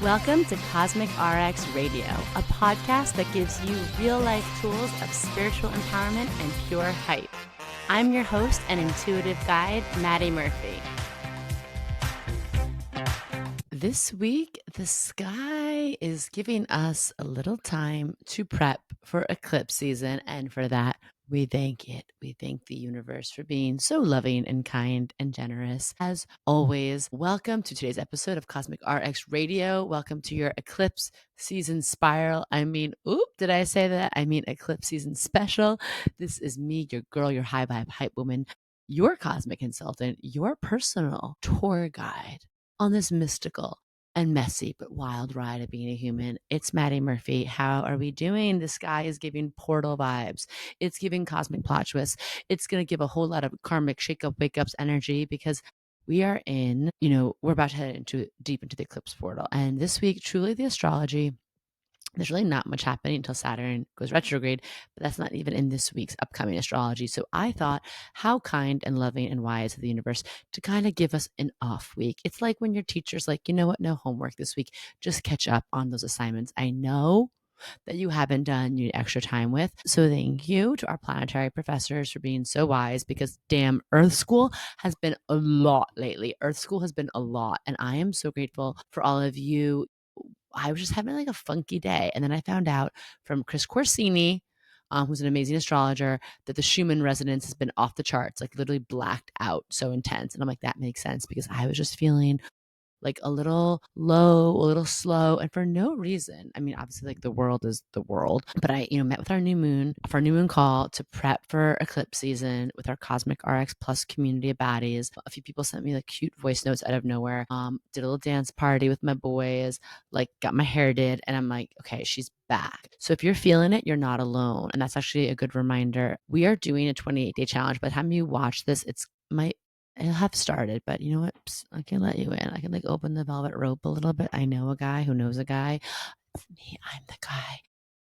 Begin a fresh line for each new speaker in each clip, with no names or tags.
Welcome to Cosmic RX Radio, a podcast that gives you real-life tools of spiritual empowerment and pure hype. I'm your host and intuitive guide, Madi Murphy. This week, the sky is giving us a little time to prep for eclipse season, and for that, we thank it. We thank the universe for being so loving and kind and generous. As always, welcome to today's episode of Cosmic RX Radio. Welcome to your eclipse season spiral. Did I say that? I mean eclipse season special. This is me, your girl, your high vibe hype woman, your cosmic consultant, your personal tour guide on this mystical and messy but wild ride of being a human. It's Madi Murphy. How are we doing? The sky is giving portal vibes. It's giving cosmic plot twists. It's going to give a whole lot of karmic shake-up, wake-ups energy because we are we're about to head deep into the eclipse portal. And this week, truly the astrology, there's really not much happening until Saturn goes retrograde, but that's not even in this week's upcoming astrology. So I thought, how kind and loving and wise of the universe to kind of give us an off week. It's like when your teacher's like, you know what, no homework this week, just catch up on those assignments. I know that you haven't done, you need extra time with. So thank you to our planetary professors for being so wise, because damn, Earth School has been a lot lately. Earth School has been a lot. And I am so grateful for all of you. I was just having like a funky day. And then I found out from Chris Corsini, who's an amazing astrologer, that the Schumann resonance has been off the charts, like literally blacked out, so intense. And I'm like, that makes sense, because I was just feeling like a little low, a little slow, and for no reason. I mean, obviously, like the world is the world, but I, met with our new moon for our new moon call to prep for eclipse season with our Cosmic RX Plus community of baddies. A few people sent me like cute voice notes out of nowhere. Did a little dance party with my boys, like got my hair did, and I'm like, okay, she's back. So if you're feeling it, you're not alone. And that's actually a good reminder. We are doing a 28-day challenge. By the time you watch this, it'll have started, but you know what? Psst, I can let you in. I can like open the velvet rope a little bit. I know a guy who knows a guy. It's me. I'm the guy.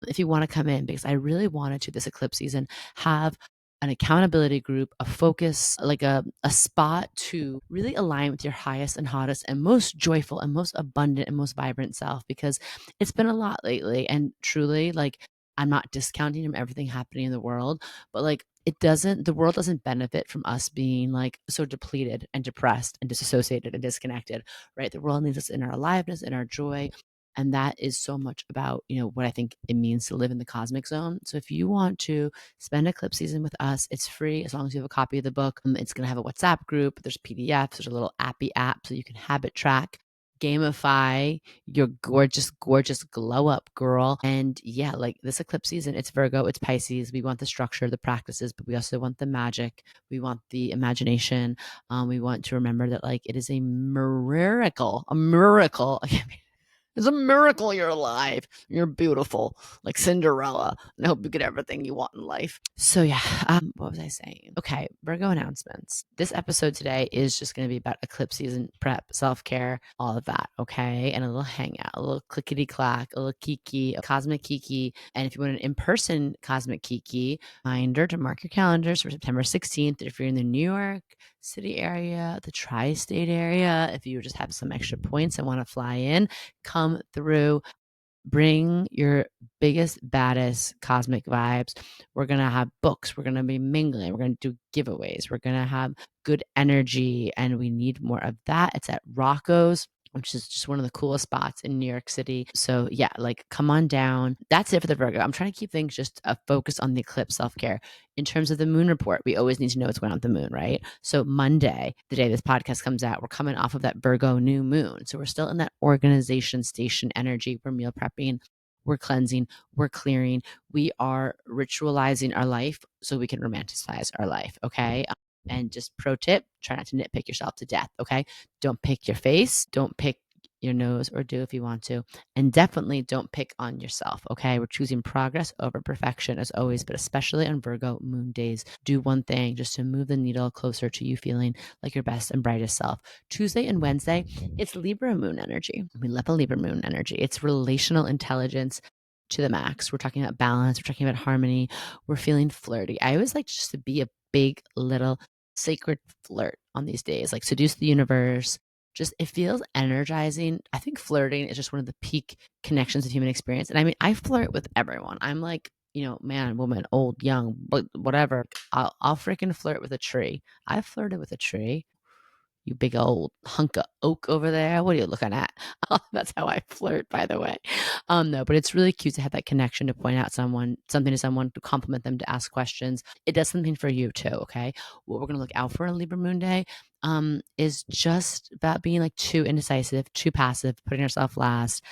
If you want to come in, because I really wanted to this eclipse season have an accountability group, a focus, like a spot to really align with your highest and hottest and most joyful and most abundant and most vibrant self, because it's been a lot lately. And truly, like, I'm not discounting from everything happening in the world, but like, the world doesn't benefit from us being like so depleted and depressed and disassociated and disconnected, right? The world needs us in our aliveness, in our joy. And that is so much about, what I think it means to live in the cosmic zone. So if you want to spend eclipse season with us, it's free as long as you have a copy of the book. It's going to have a WhatsApp group. There's PDFs. There's a little appy app so you can habit track, gamify your gorgeous, gorgeous glow up, girl. And yeah, like this eclipse season, it's Virgo, it's Pisces. We want the structure, the practices, but we also want the magic. We want the imagination. We want to remember that like it is a miracle, a miracle. It's a miracle you're alive. You're beautiful, like Cinderella. And I hope you get everything you want in life. So yeah, what was I saying? Okay, Virgo announcements. This episode today is just going to be about eclipse season prep, self-care, all of that, okay? And a little hangout, a little clickety-clack, a little kiki, a cosmic kiki. And if you want an in-person cosmic kiki, reminder to mark your calendars for September 16th. If you're in the New York City area, the tri-state area, if you just have some extra points and want to fly in, come through, bring your biggest, baddest cosmic vibes. We're going to have books. We're going to be mingling. We're going to do giveaways. We're going to have good energy, and we need more of that. It's at Rocco's, which is just one of the coolest spots in New York City. So yeah, like come on down. That's it for the Virgo. I'm trying to keep things just a focus on the eclipse self-care. In terms of the moon report, we always need to know what's going on with the moon, right? So Monday, the day this podcast comes out, we're coming off of that Virgo new moon. So we're still in that organization station energy. We're meal prepping, we're cleansing, we're clearing, we are ritualizing our life so we can romanticize our life, okay? And just pro tip, try not to nitpick yourself to death, okay? Don't pick your face, don't pick your nose, or do if you want to. And definitely don't pick on yourself, okay? We're choosing progress over perfection as always, but especially on Virgo moon days. Do one thing just to move the needle closer to you feeling like your best and brightest self. Tuesday and Wednesday, it's Libra moon energy. We love a Libra moon energy. It's relational intelligence to the max. We're talking about balance. We're talking about harmony. We're feeling flirty. I always like just to be a big little sacred flirt on these days, like seduce the universe, just it feels energizing. I think flirting is just one of the peak connections of human experience. And I mean, I flirt with everyone. I'm like, man, woman, old, young, but whatever. I'll freaking flirt with a tree. I flirted with a tree. You big old hunk of oak over there. What are you looking at? That's how I flirt, by the way. No, but it's really cute to have that connection, to point out something to someone, to compliment them, to ask questions. It does something for you too. Okay. What we're going to look out for on Libra Moon Day is just about being like too indecisive, too passive, putting yourself last.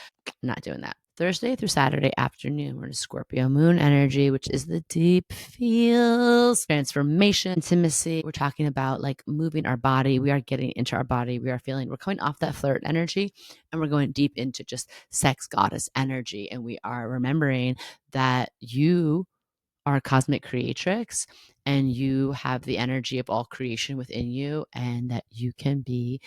Not doing that. Thursday through Saturday afternoon, we're in Scorpio moon energy, which is the deep feels, transformation, intimacy. We're talking about like moving our body. We are getting into our body. We're coming off that flirt energy, and we're going deep into just sex goddess energy. And we are remembering that you are a cosmic creatrix, and you have the energy of all creation within you, and that you can be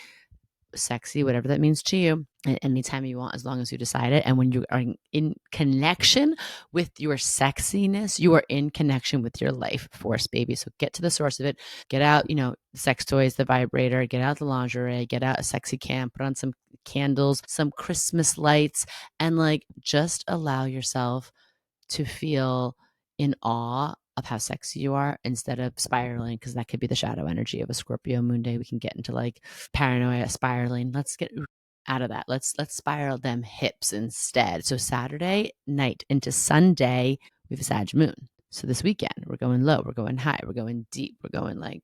sexy, whatever that means to you, at any time you want, as long as you decide it. And when you are in connection with your sexiness, you are in connection with your life force, baby. So get to the source of it. Get out, the sex toys, the vibrator, get out the lingerie, get out a sexy cam, put on some candles, some Christmas lights, and like just allow yourself to feel in awe of how sexy you are, instead of spiraling, because that could be the shadow energy of a Scorpio moon day. We can get into like paranoia, spiraling. Let's get out of that. Let's spiral them hips instead. So Saturday night into Sunday, we have a Sag moon. So this weekend, we're going low, we're going high, we're going deep, we're going like,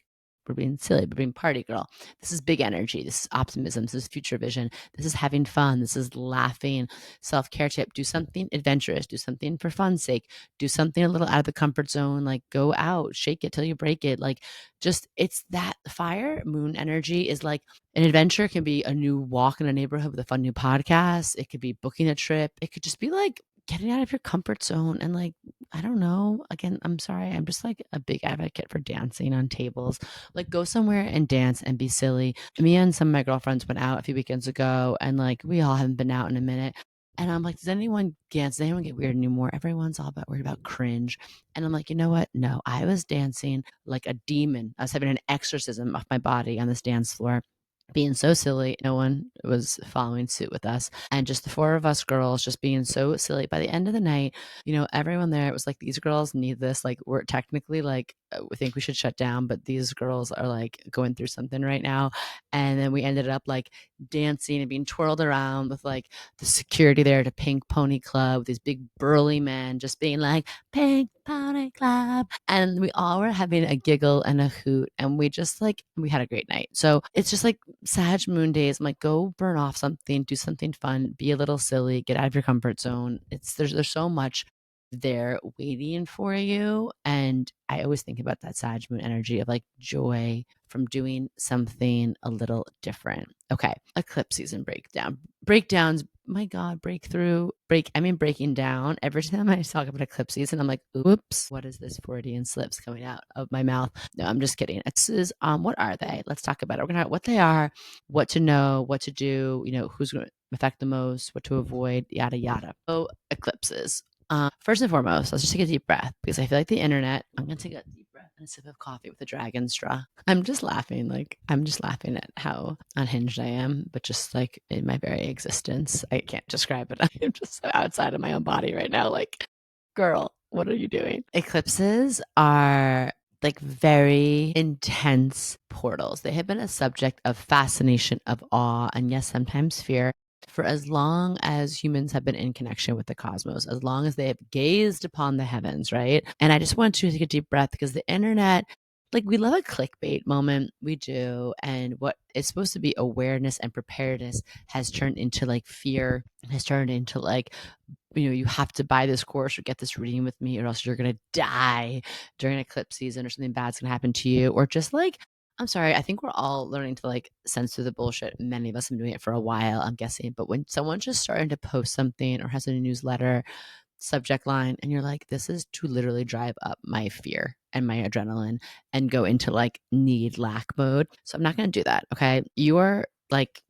we're being silly, we're being party girl. This is big energy. This is optimism. This is future vision. This is having fun. This is laughing. Self-care tip: do something adventurous, do something for fun's sake, do something a little out of the comfort zone, like go out, shake it till you break it. Like, just, it's that fire moon energy is like an adventure. Can be a new walk in a neighborhood with a fun new podcast. It could be booking a trip. It could just be like getting out of your comfort zone and like, I don't know. Again, I'm sorry. I'm just like a big advocate for dancing on tables. Like, go somewhere and dance and be silly. Me and some of my girlfriends went out a few weekends ago, and like we all haven't been out in a minute. And I'm like, does anyone dance? Does anyone get weird anymore? Everyone's all about worried about cringe. And I'm like, you know what? No, I was dancing like a demon. I was having an exorcism of my body on this dance floor, being so silly. No one was following suit with us. And just the four of us girls just being so silly. By the end of the night, everyone there, it was like, these girls need this. Like, we're technically like, we think we should shut down, but these girls are like going through something right now. And then we ended up like dancing and being twirled around with like the security there at a Pink Pony Club, with these big burly men just being like, Pink Pony Club. And we all were having a giggle and a hoot. And we just like, we had a great night. So it's just like Sag moon days. I'm like, go burn off something, do something fun, be a little silly, get out of your comfort zone. There's so much there waiting for you. And I always think about that Sag moon energy of like joy from doing something a little different. Okay. Eclipse season breakdown. Breakdowns, my God, breaking down. Every time I talk about eclipse season, I'm like, oops, what is this Freudian slips coming out of my mouth? No, I'm just kidding. What are they? Let's talk about it. We're going to what they are, what to know, what to do, who's going to affect the most, what to avoid, yada, yada. So eclipses. First and foremost, let's just take a deep breath, because I feel like the internet. I'm going to take a deep breath and a sip of coffee with a dragon straw. I'm just laughing. Like, I'm just laughing at how unhinged I am, but just like in my very existence, I can't describe it. I'm just so outside of my own body right now. Like, girl, what are you doing? Eclipses are like very intense portals. They have been a subject of fascination, of awe, and yes, sometimes fear, for as long as humans have been in connection with the cosmos, as long as they have gazed upon the heavens, right? And I just want to take a deep breath, because the internet, like, we love a clickbait moment. We do. And what is supposed to be awareness and preparedness has turned into like fear, has turned into like, you have to buy this course or get this reading with me, or else you're going to die during eclipse season, or something bad's going to happen to you. Or just like, I'm sorry, I think we're all learning to like sense through the bullshit. Many of us have been doing it for a while, I'm guessing. But when someone's just starting to post something or has a newsletter subject line, and you're like, this is to literally drive up my fear and my adrenaline and go into like need lack mode. So I'm not going to do that. Okay. You are like,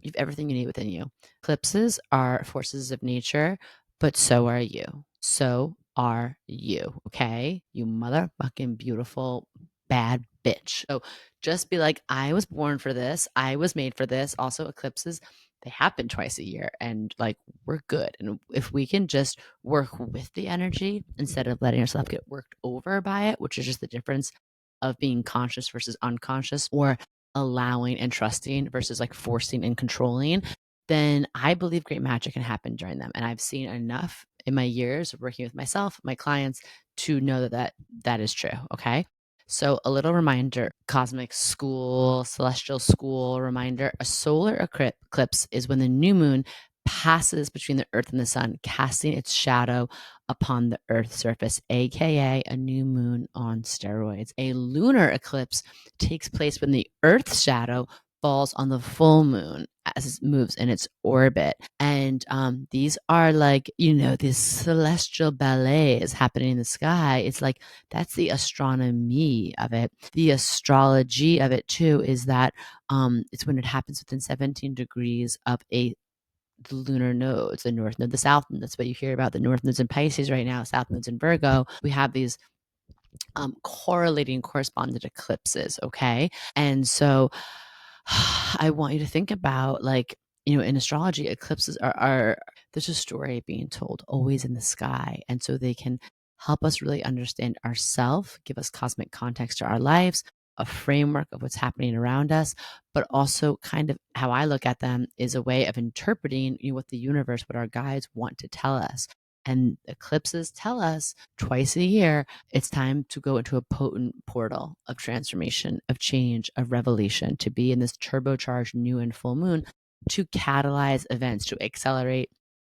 you've everything you need within you. Eclipses are forces of nature, but so are you. So are you. Okay. You motherfucking beautiful bad bitch. So just be like, I was born for this. I was made for this. Also, eclipses, they happen twice a year and like we're good. And if we can just work with the energy instead of letting ourselves get worked over by it, which is just the difference of being conscious versus unconscious, or allowing and trusting versus like forcing and controlling, then I believe great magic can happen during them. And I've seen enough in my years of working with myself, my clients, to know that is true. Okay. So, a little reminder, cosmic school, celestial school reminder, a solar eclipse is when the new moon passes between the earth and the sun, casting its shadow upon the earth's surface, aka a new moon on steroids. A lunar eclipse takes place when the earth's shadow falls on the full moon as it moves in its orbit. And these are like, these celestial ballets happening in the sky. It's like, that's the astronomy of it. The astrology of it too is that it's when it happens within 17 degrees of the lunar nodes, the north node, the south node. That's what you hear about, the north nodes in Pisces right now, south nodes in Virgo. We have these correlating correspondent eclipses. Okay. And so I want you to think about, like, in astrology, eclipses are there's a story being told always in the sky. And so they can help us really understand ourselves, give us cosmic context to our lives, a framework of what's happening around us, but also kind of how I look at them is a way of interpreting, what the universe, what our guides want to tell us. And eclipses tell us twice a year it's time to go into a potent portal of transformation, of change, of revelation, to be in this turbocharged new and full moon, to catalyze events, to accelerate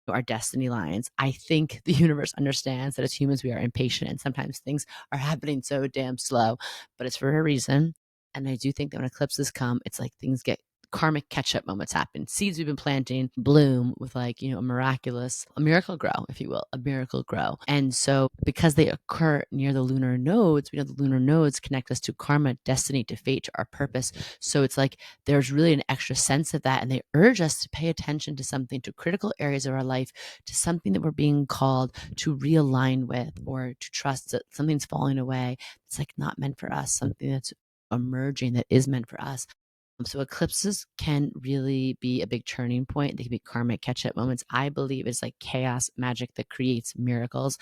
our destiny lines. I think the universe understands that as humans, we are impatient and sometimes things are happening so damn slow, but it's for a reason. And I do think that when eclipses come, it's like things get karmic catch-up moments happen. Seeds we've been planting bloom with, like, a miracle grow, if you will, a miracle grow. And so because they occur near the lunar nodes, we know the lunar nodes connect us to karma, destiny, to fate, to our purpose. So it's like there's really an extra sense of that. And they urge us to pay attention to something, to critical areas of our life, to something that we're being called to realign with, or to trust that something's falling away. It's like not meant for us, something that's emerging that is meant for us. So eclipses can really be a big turning point. They can be karmic catch-up moments. I believe it's like chaos magic that creates miracles.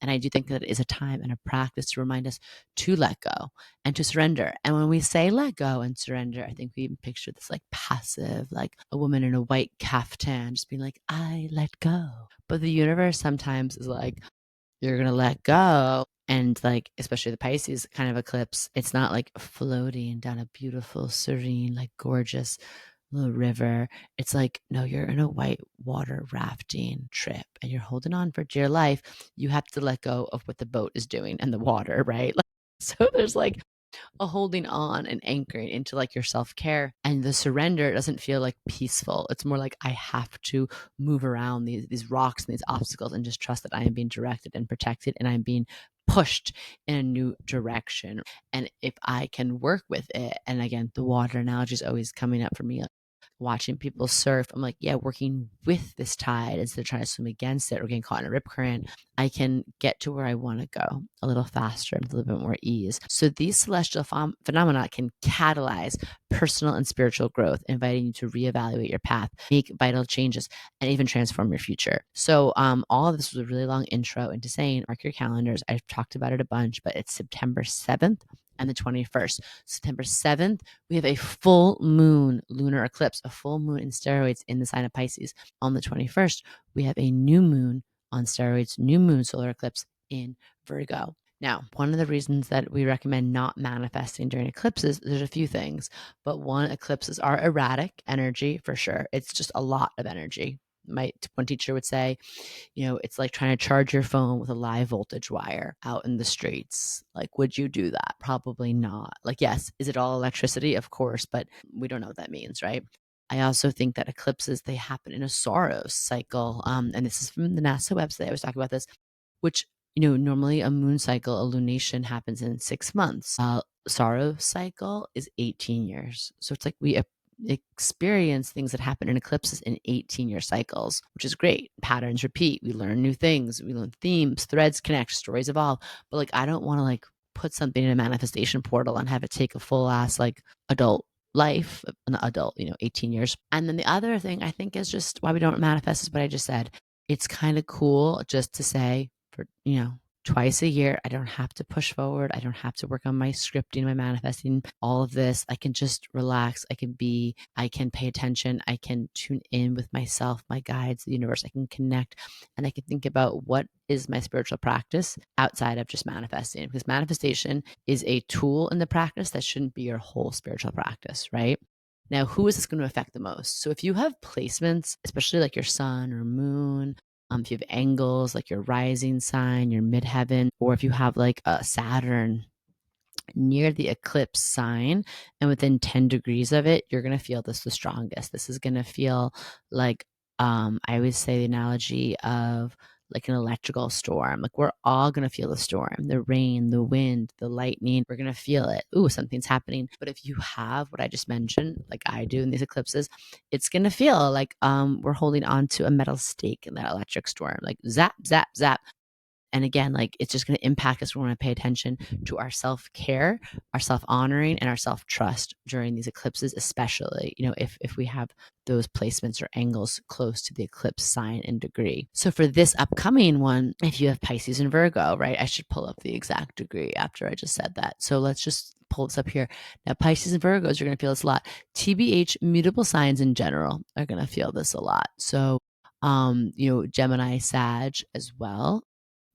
And I do think that it is a time and a practice to remind us to let go and to surrender. And when we say let go and surrender, I think we even picture this like passive, like a woman in a white caftan just being like, I let go. But the universe sometimes is like, you're going to let go. And like, especially the Pisces kind of eclipse, it's not like floating down a beautiful, serene, like gorgeous little river. It's like, no, you're in a white water rafting trip and you're holding on for dear life. You have to let go of what the boat is doing and the water, right? Like, so there's like a holding on and anchoring into like your self-care, and the surrender doesn't feel like peaceful. It's more like I have to move around these rocks and these obstacles and just trust that I am being directed and protected and I'm being pushed in a new direction. And if I can work with it, and again, the water analogy is always coming up for me, like watching people surf, I'm like, yeah, working with this tide instead of trying to swim against it or getting caught in a rip current, I can get to where I want to go a little faster with a little bit more ease. So these celestial phenomena can catalyze personal and spiritual growth, inviting you to reevaluate your path, make vital changes, and even transform your future. So all of this was a really long intro into saying, mark your calendars. I've talked about it a bunch, but it's September 7th and the 21st. September 7th, we have a full moon lunar eclipse, a full moon in steroids in the sign of Pisces. On the 21st, we have a new moon on steroids, new moon solar eclipse in Virgo. Now, one of the reasons that we recommend not manifesting during eclipses, there's a few things, but one, eclipses are erratic energy for sure. It's just a lot of energy. One teacher would say, it's like trying to charge your phone with a live voltage wire out in the streets. Like, would you do that? Probably not. Like, yes, is it all electricity? Of course, but we don't know what that means, right? I also think that eclipses, they happen in a Saros cycle. And this is from the NASA website. I was talking about this, which, normally a moon cycle, a lunation happens in 6 months. Saros cycle is 18 years. So it's like we experience things that happen in eclipses in 18-year cycles, which is great. Patterns repeat. We learn new things. We learn themes, threads connect, stories evolve. But like, I don't want to like put something in a manifestation portal and have it take a full ass like adult life, an adult, 18 years. And then the other thing I think is just why we don't manifest is what I just said. It's kind of cool just to say for, twice a year, I don't have to push forward. I don't have to work on my scripting, my manifesting, all of this. I can just relax. I can pay attention. I can tune in with myself, my guides, the universe. I can connect and I can think about what is my spiritual practice outside of just manifesting, because manifestation is a tool in the practice that shouldn't be your whole spiritual practice, right? Now, who is this going to affect the most? So if you have placements, especially like your sun or moon, if you have angles like your rising sign, your midheaven, or if you have like a Saturn near the eclipse sign and within 10 degrees of it, you're going to feel this the strongest. This is going to feel like, I always say the analogy of like an electrical storm. Like we're all going to feel the storm, the rain, the wind, the lightning. We're going to feel it. Ooh, something's happening. But if you have what I just mentioned, like I do in these eclipses, it's going to feel like we're holding on to a metal stake in that electric storm, like zap, zap, zap. And again, like it's just going to impact us. We want to pay attention to our self-care, our self-honoring, and our self-trust during these eclipses, especially, if we have those placements or angles close to the eclipse sign and degree. So for this upcoming one, if you have Pisces and Virgo, right, I should pull up the exact degree after I just said that. So let's just pull this up here. Now, Pisces and Virgos, you're going to feel this a lot. TBH, mutable signs in general are going to feel this a lot. So, Gemini, Sag as well.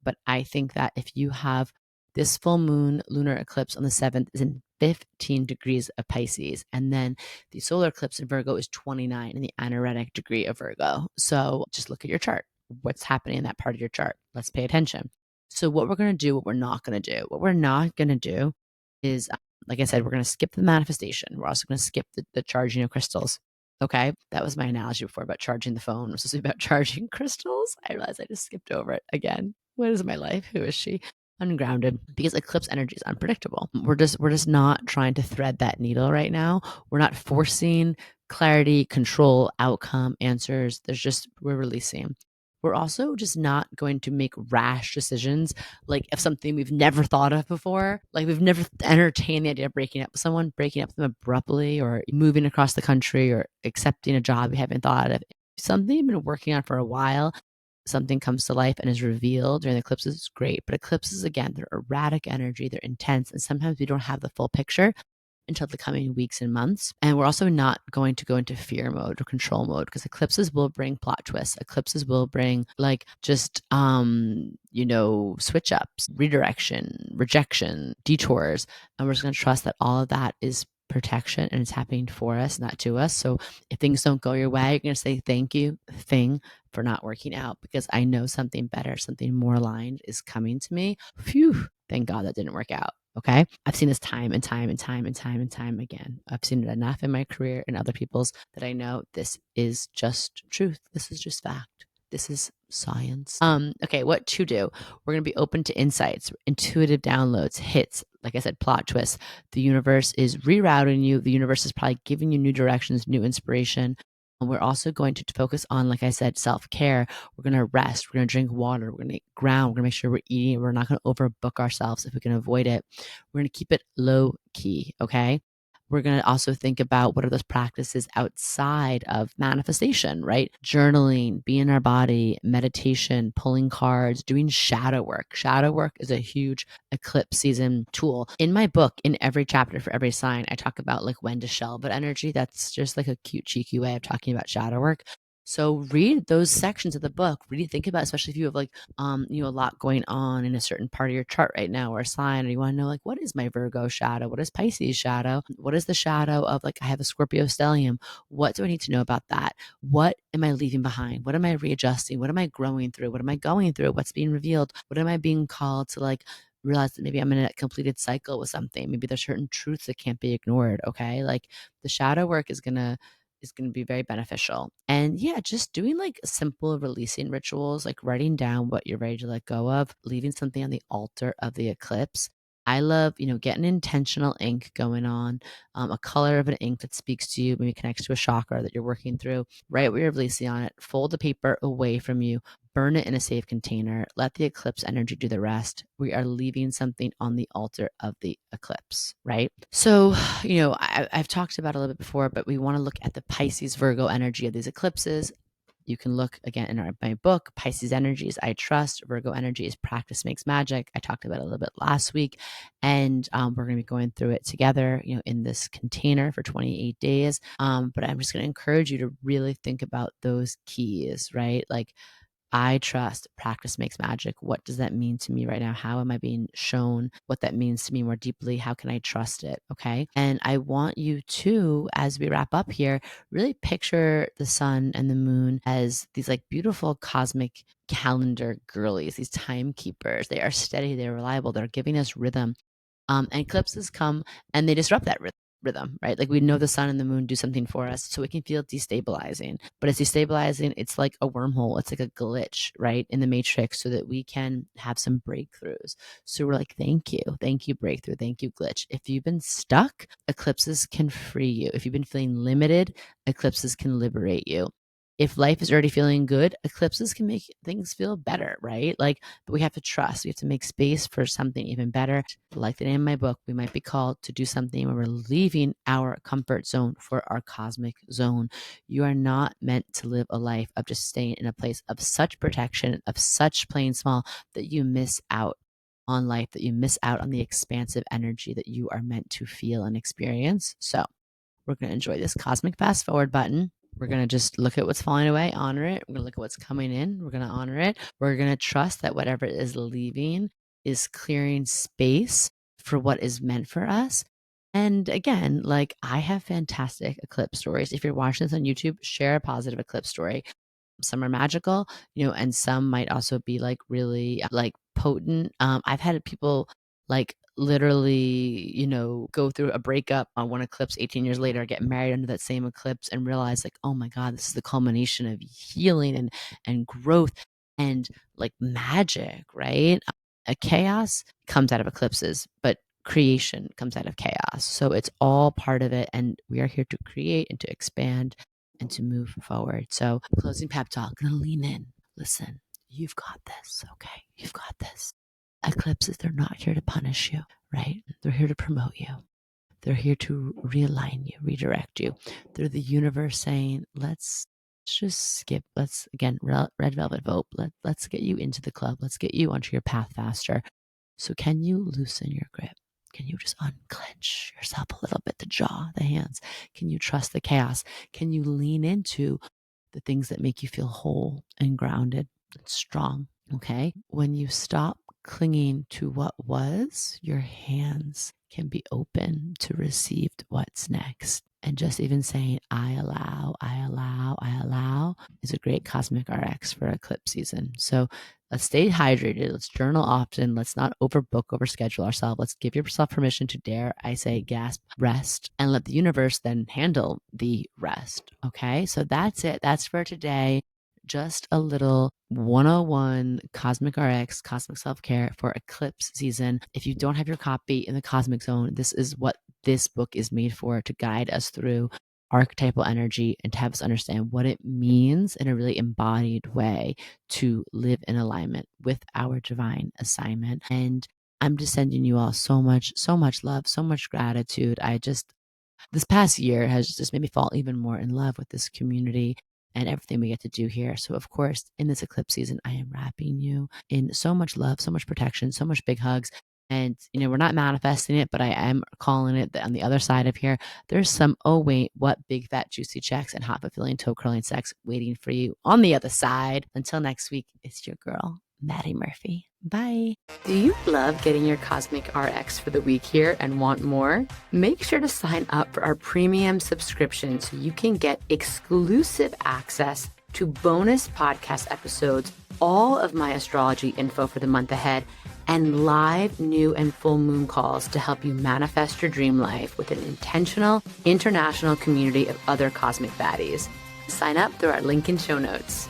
But I think that if you have this full moon lunar eclipse on the 7th is in 15 degrees of Pisces. And then the solar eclipse in Virgo is 29 in the anaretic degree of Virgo. So just look at your chart. What's happening in that part of your chart? Let's pay attention. So what we're going to do, what we're not going to do, what we're not going to do is, like I said, we're going to skip the manifestation. We're also going to skip the charging of crystals. Okay. That was my analogy before about charging the phone. It was supposed to be about charging crystals. I realized I just skipped over it again. What is my life? Who is she? Ungrounded, because eclipse energy is unpredictable. We're just not trying to thread that needle right now. We're not forcing clarity, control, outcome, answers. We're releasing. We're also just not going to make rash decisions, like if something we've never thought of before, like we've never entertained the idea of breaking up with someone, breaking up with them abruptly, or moving across the country, or accepting a job we haven't thought of. Something you've been working on for a while, something comes to life and is revealed during the eclipses, it's great. But eclipses, again, they're erratic energy, they're intense, and sometimes we don't have the full picture until the coming weeks and months. And we're also not going to go into fear mode or control mode, because eclipses will bring plot twists. Eclipses will bring like just switch ups, redirection, rejection, detours. And we're just going to trust that all of that is protection and it's happening for us, not to us. So if things don't go your way, you're going to say thank you thing for not working out, because I know something better, something more aligned is coming to me. Phew, thank God that didn't work out. Okay. I've seen this time and time and time and time and time again. I've seen it enough in my career and other people's that I know this is just truth. This is just fact. This is science. Okay, what to do? We're going to be open to insights, intuitive downloads, hits. Like I said, plot twists. The universe is rerouting you. The universe is probably giving you new directions, new inspiration. And we're also going to focus on, like I said, self-care. We're going to rest. We're going to drink water. We're going to eat ground. We're going to make sure we're eating. We're not going to overbook ourselves if we can avoid it. We're going to keep it low key. Okay. We're going to also think about what are those practices outside of manifestation, right? Journaling, being in our body, meditation, pulling cards, doing shadow work. Shadow work is a huge eclipse season tool. In my book, in every chapter for every sign, I talk about like when to shelve it energy. That's just like a cute, cheeky way of talking about shadow work. So read those sections of the book. Really think about, especially if you have like, a lot going on in a certain part of your chart right now, or a sign, or you want to know like, what is my Virgo shadow? What is Pisces shadow? What is the shadow of like, I have a Scorpio stellium. What do I need to know about that? What am I leaving behind? What am I readjusting? What am I growing through? What am I going through? What's being revealed? What am I being called to like realize that maybe I'm in a completed cycle with something? Maybe there's certain truths that can't be ignored. Okay. Like the shadow work is going to be very beneficial. And yeah, just doing like simple releasing rituals, like writing down what you're ready to let go of, leaving something on the altar of the eclipse. I love, get an intentional ink going on, a color of an ink that speaks to you, maybe connects to a chakra that you're working through. Write what you're releasing on it. Fold the paper away from you. Burn it in a safe container. Let the eclipse energy do the rest. We are leaving something on the altar of the eclipse, right? So, I've talked about it a little bit before, but we want to look at the Pisces Virgo energy of these eclipses. You can look again in my book, Pisces energy is I trust, Virgo energy is practice makes magic. I talked about it a little bit last week, and we're going to be going through it together, in this container for 28 days. But I'm just going to encourage you to really think about those keys, right? Like, I trust, practice makes magic. What does that mean to me right now? How am I being shown what that means to me more deeply? How can I trust it? Okay. And I want you to, as we wrap up here, really picture the sun and the moon as these like beautiful cosmic calendar girlies, these timekeepers. They are steady, they're reliable, they're giving us rhythm. And eclipses come and they disrupt that rhythm, right? Like we know the sun and the moon do something for us, so it can feel destabilizing. But it's destabilizing. It's like a wormhole. It's like a glitch, right, in the matrix, so that we can have some breakthroughs. So we're like, thank you, breakthrough, thank you, glitch. If you've been stuck, eclipses can free you. If you've been feeling limited, eclipses can liberate you. If life is already feeling good, eclipses can make things feel better, right? Like, but we have to trust. We have to make space for something even better. Like the name of my book, we might be called to do something where we're leaving our comfort zone for our cosmic zone. You are not meant to live a life of just staying in a place of such protection, of such plain small, that you miss out on life, that you miss out on the expansive energy that you are meant to feel and experience. So we're going to enjoy this cosmic fast forward button. We're going to just look at what's falling away, honor it. We're going to look at what's coming in. We're going to honor it. We're going to trust that whatever is leaving is clearing space for what is meant for us. And again, like, I have fantastic eclipse stories. If you're watching this on YouTube, share a positive eclipse story. Some are magical, and some might also be like really like potent. I've had people like literally, go through a breakup on one eclipse 18 years later, get married under that same eclipse, and realize like, oh my God, this is the culmination of healing and growth and like magic, right? A chaos comes out of eclipses, but creation comes out of chaos. So it's all part of it. And we are here to create and to expand and to move forward. So, closing pep talk, gonna lean in. Listen, you've got this, okay? You've got this. Eclipses, they're not here to punish you, right? They're here to promote you. They're here to realign you, redirect you. They're the universe saying, let's just skip. Let's, again, red velvet vote. Let's get you into the club. Let's get you onto your path faster. So can you loosen your grip? Can you just unclench yourself a little bit, the jaw, the hands? Can you trust the chaos? Can you lean into the things that make you feel whole and grounded and strong? Okay. When you stop clinging to what was, your hands can be open to receive what's next. And just even saying, I allow is a great cosmic RX for eclipse season. So let's stay hydrated. Let's journal often. Let's not overbook, overschedule ourselves. Let's give yourself permission to dare, I say, gasp, rest, and let the universe then handle the rest. Okay. So that's it. That's for today. Just a little 101 Cosmic RX, Cosmic Self-Care for eclipse season. If you don't have your copy in the Cosmic Zone, this is what this book is made for, to guide us through archetypal energy and to have us understand what it means in a really embodied way to live in alignment with our divine assignment. And I'm just sending you all so much love, so much gratitude. This past year has just made me fall even more in love with this community and everything we get to do here. So of course, in this eclipse season, I am wrapping you in so much love, so much protection, so much big hugs. And, we're not manifesting it, but I am calling it that on the other side of here, there's some, oh wait, what big fat juicy checks and hot fulfilling toe curling sex waiting for you on the other side. Until next week, it's your girl, Madi Murphy. Bye. Do you love getting your Cosmic RX for the week here and want more? Make sure to sign up for our premium subscription so you can get exclusive access to bonus podcast episodes, all of my astrology info for the month ahead, and live new and full moon calls to help you manifest your dream life with an intentional international community of other cosmic baddies. Sign up through our link in show notes.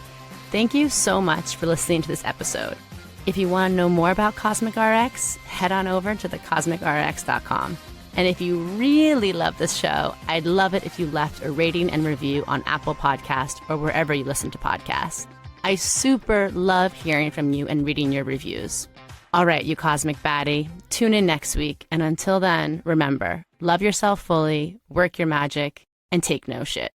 Thank you so much for listening to this episode. If you want to know more about Cosmic RX, head on over to thecosmicrx.com. And if you really love this show, I'd love it if you left a rating and review on Apple Podcast or wherever you listen to podcasts. I super love hearing from you and reading your reviews. All right, you cosmic baddie, tune in next week. And until then, remember, love yourself fully, work your magic, and take no shit.